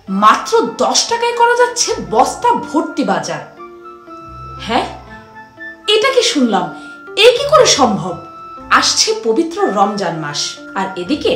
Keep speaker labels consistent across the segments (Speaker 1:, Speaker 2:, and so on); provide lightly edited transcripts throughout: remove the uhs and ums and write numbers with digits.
Speaker 1: মাত্র 10 টাকায় করা যাচ্ছে বস্তা ভর্তি বাজার। হ্যাঁ, এটা কি শুনলাম? এ কি করে সম্ভব? আসছে পবিত্র রমজান মাস, আর এদিকে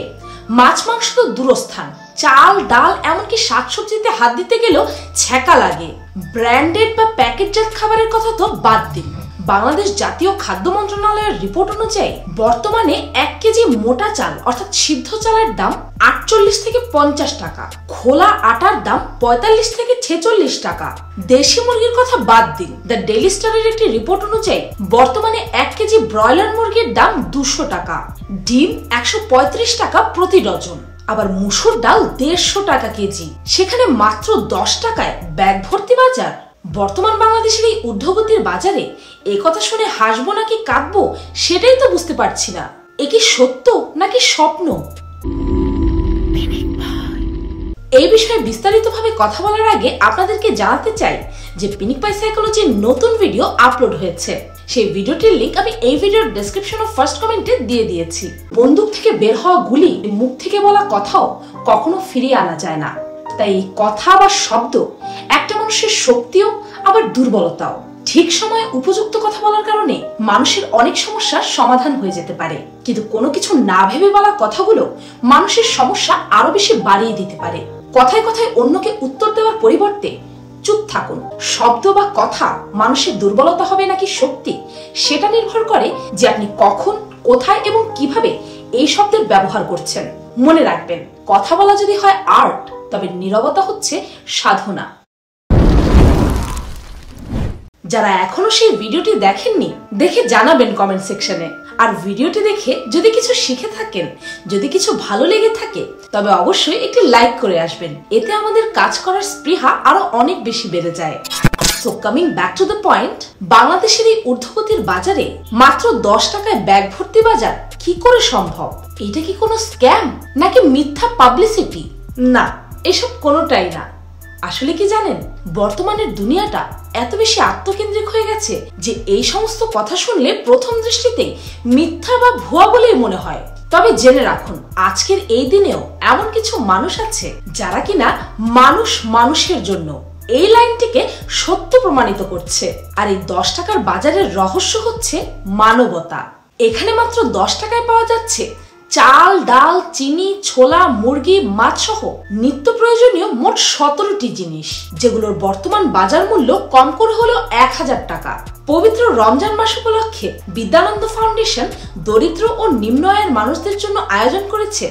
Speaker 1: মাছ মাংস তো দূরস্থান, চাল ডাল এমনকি শাকসবজিতে হাত দিতে গেলেও ছ্যাঁকা লাগে। ব্র্যান্ডেড বা প্যাকেটজাত খাবারের কথা তো বাদ দিন। বাংলাদেশ জাতীয় খাদ্য মন্ত্রণালয়ের রিপোর্ট অনুযায়ী বর্তমানে 1 কেজি মোটা চাল অর্থাৎ সিদ্ধ চালের দাম 48 থেকে 50 টাকা, খোলা আটার দাম 45 থেকে 46 টাকা। দেশি মুরগির কথা বাদ দিন। দ্য ডেইলি স্টারের একটি রিপোর্ট অনুযায়ী বর্তমানে 1 কেজি ব্রয়লার মুরগির দাম 200 টাকা, ডিম 135 টাকা প্রতি ডজন, আবার মুসুর ডাল 150 টাকা কেজি। সেখানে মাত্র 10 টাকায় ব্যাগ ভর্তি বাজার। বর্তমান বাংলাদেশের এই ঊর্ধ্বগতির বাজারে এ কথা শুনে হাসবো নাকি কাঁদবো সেটাই তো বুঝতে পারছি না। এ কি সত্য নাকি স্বপ্ন? এই বিষয়ে বিস্তারিতভাবে কথা বলার আগে আপনাদেরকে জানাতে চাই যে পিনিক পাই সাইকোলজির নতুন ভিডিও আপলোড হয়েছে। সেই ভিডিওটির লিংক আমি এই ভিডিওর ডেসক্রিপশন ও ফার্স্ট কমেন্টে দিয়ে দিয়েছি। বন্দুক থেকে বের হওয়া গুলি, মুখ থেকে বলা কথাও কখনো ফিরিয়ে আনা যায় না। তাই কথা বা শব্দ একটা মানুষের শক্তিও আবার দুর্বলতাও। ঠিক সময়ে উপযুক্ত কথা বলার কারণে মানুষের অনেক সমস্যার সমাধান হয়ে যেতে পারে, কিন্তু কোনো কিছু না ভেবে বলা কথাগুলো মানুষের সমস্যা আরো বেশি বাড়িয়ে দিতে পারে। কথায় কথায় অন্যকে উত্তর দেওয়ার পরিবর্তে চুপ থাকুন। শব্দ বা কথা মানুষের দুর্বলতা হবে নাকি শক্তি, সেটা নির্ভর করে যে আপনি কখন, কোথায় এবং কিভাবে এই শব্দের ব্যবহার করছেন। মনে রাখবেন, কথা বলা যদি হয় আর্ট, তবে নীরবতা হচ্ছে সাধনা। যারা এখনো সেই ভিডিওটি দেখেননি, দেখে জানাবেন কমেন্ট সেকশনে। আর ভিডিওটি দেখে যদি কিছু শিখে থাকেন, যদি কিছু ভালো লেগে থাকে, তবে অবশ্যই একটি লাইক করে আসবেন। এতে আমাদের কাজ করার স্পৃহা আরো অনেক বেশি বেড়ে যায়। So coming back to the point, বাংলাদেশের এই ঊর্ধ্বগতির বাজারে মাত্র 10 টাকায় ব্যাগ ভর্তি বাজার কি করে সম্ভব? এটা কি কোনো স্ক্যাম নাকি মিথ্যা পাবলিসিটি? না, এসব কোনোটাই না। আসলে কি জানেন, বর্তমানের দুনিয়াটা এত বেশি আত্মকেন্দ্রিক হয়ে গেছে যে এই সমস্ত কথা শুনলে প্রথম দৃষ্টিতে মিথ্যা বা ভুয়া বলেই মনে হয়। তবে জেনে রাখুন, আজকের এই দিনেও এমন কিছু মানুষ আছে যারা কিনা মানুষ মানুষের জন্য এই লাইনটিকে সত্য প্রমাণিত করছে। আর এই 10 টাকার বাজারের রহস্য হচ্ছে মানবতা। এখানে মাত্র 10 টাকায় পাওয়া যাচ্ছে চাল ডাল চিনি ছোলা মুরগি মাছ সহ নিত্য প্রয়োজনীয় মোট 17টি জিনিস, যেগুলোর বর্তমান বাজার মূল্য কম করে হলো 1000 টাকা। পবিত্র রমজান মাস উপলক্ষে বিদ্যানন্দ ফাউন্ডেশন দরিদ্র ও নিম্ন আয়ের মানুষদের জন্য আয়োজন করেছে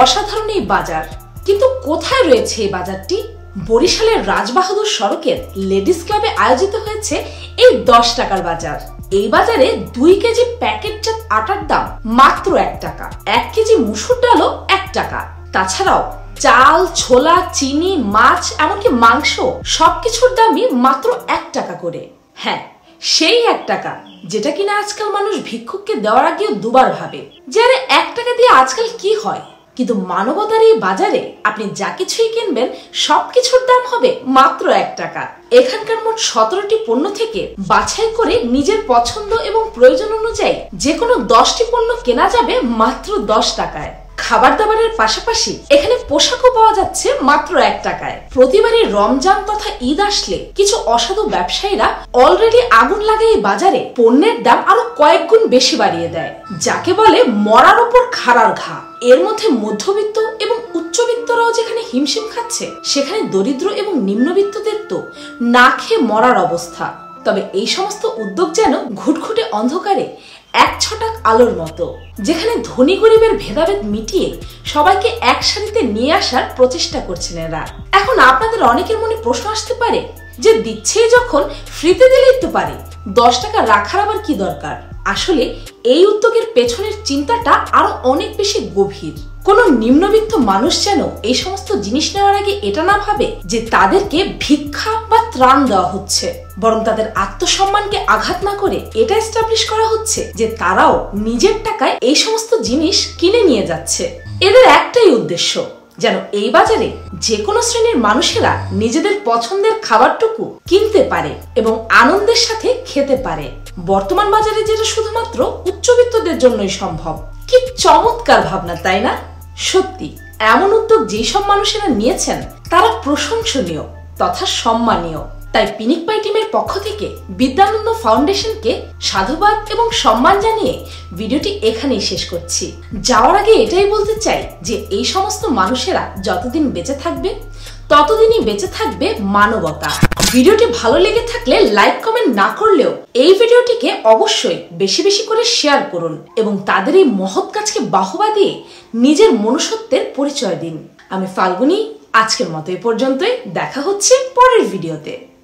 Speaker 1: অসাধারণ এই বাজার। কিন্তু কোথায় রয়েছে এই বাজারটি? বরিশালের রাজবাহাদুর সড়কের লেডিস ক্লাবে আয়োজিত হয়েছে এই 10 টাকার বাজার। এই বাজারে 2 কেজি প্যাকেটজাত আটার দাম মাত্র 1 টাকা, 1 কেজি মুসুর ডালও 1 টাকা। তাছাড়াও চাল ছোলা চিনি মাছ এমনকি মাংস সবকিছুর দামই মাত্র 1 টাকা করে। হ্যাঁ, সেই 1 টাকা যেটা কিনা আজকাল মানুষ ভিক্ষুককে দেওয়ার আগেও দুবার ভাবে যে আরে 1 টাকা দিয়ে আজকাল কি হয়। কিন্তু মানবতার এই বাজারে আপনি যা কিছুই কিনবেন সবকিছুর দাম হবে মাত্র 1 টাকা। এখানকার মোট 17টি পণ্য থেকে বাছাই করে নিজের পছন্দ এবং প্রয়োজন অনুযায়ী যে কোনো 10টি পণ্য কেনা যাবে মাত্র 10 টাকায়। খাবার দাবারের পাশাপাশি এখানে পোশাকও পাওয়া যাচ্ছে মাত্র 1 টাকায়। প্রতিবারই রমজান তথা ঈদ আসলে কিছু অসাধু ব্যবসায়ীরা অলরেডি আগুন লাগায় এই বাজারে পণ্যের দাম আরো কয়েক গুণ বেশি বাড়িয়ে দেয়, যাকে বলে মরার ওপর খাড়ার ঘা। এর মধ্যে মধ্যবিত্ত এবং উচ্চবিত্তরাও যেখানে হিমশিম খাচ্ছে, সেখানে দরিদ্র এবং নিম্নবিত্তদের তো না খেয়ে মরার অবস্থা। তবে এই সমস্ত উদ্যোগ যেন ঘুটঘুটে অন্ধকারে এক ছটাক আলোর মতো, যেখানে ধনী গরিবের ভেদাভেদ মিটিয়ে সবাইকে এক সারিতে নিয়ে আসার প্রচেষ্টা করছেন এরা। এখন আপনাদের অনেকের মনে প্রশ্ন আসতে পারে যে দিচ্ছে যখন ফ্রিতে দিলেই তো পারে, 10 টাকা রাখার আবার কি দরকার? আসলে এই উদ্যোগের পেছনের চিন্তাটা আরো অনেক বেশি গভীর। কোন নিম্নবিত্ত মানুষ যেন এই সমস্ত জিনিস নেওয়ার আগে এটা না ভাবে যে তাদেরকে ভিক্ষা বা ত্রাণ দেওয়া হচ্ছে, বরং তাদের আত্মসম্মানকে আঘাত না করে এটা এস্টাবলিশ করা হচ্ছে যে তারাও নিজের টাকায় এই সমস্ত জিনিস কিনে নিয়ে যাচ্ছে। এদের একটাই উদ্দেশ্য, যেন এই বাজারে যে কোনো শ্রেণীর মানুষেরা নিজেদের পছন্দের খাবারটুকু কিনতে পারে এবং আনন্দের সাথে খেতে পারে। বর্তমান বাজারে যেটা শুধুমাত্র উচ্চবিত্তদের জন্যই সম্ভব। কি চমৎকার ভাবনা, তাই না? সত্যি এমন উদ্যোগ যেসব মানুষেরা নিয়েছেন তারা প্রশংসনীয় তথা সম্মানীয়। তাই পিনিক পাই টিমের পক্ষ থেকে বিদ্যানন্দ ফাউন্ডেশনকে সাধুবাদ এবং সম্মান জানিয়ে ভিডিওটি এখানেই শেষ করছি। যাওয়ার আগে এটাই বলতে চাই যে এই সমস্ত মানুষেরা যতদিন বেঁচে থাকবে ততদিনই বেঁচে থাকবে মানবতা। ভিডিওটি ভালো লেগে থাকলে লাইক কমেন্ট না করলেও এই ভিডিওটিকে অবশ্যই বেশি বেশি করে শেয়ার করুন এবং তাদের এই মহৎ কাজকে বাহবা দিয়ে নিজের মনুষ্যত্বের পরিচয় দিন। আমি ফাল্গুনী, আজকের মতো এ পর্যন্তই। দেখা হচ্ছে পরের ভিডিওতে।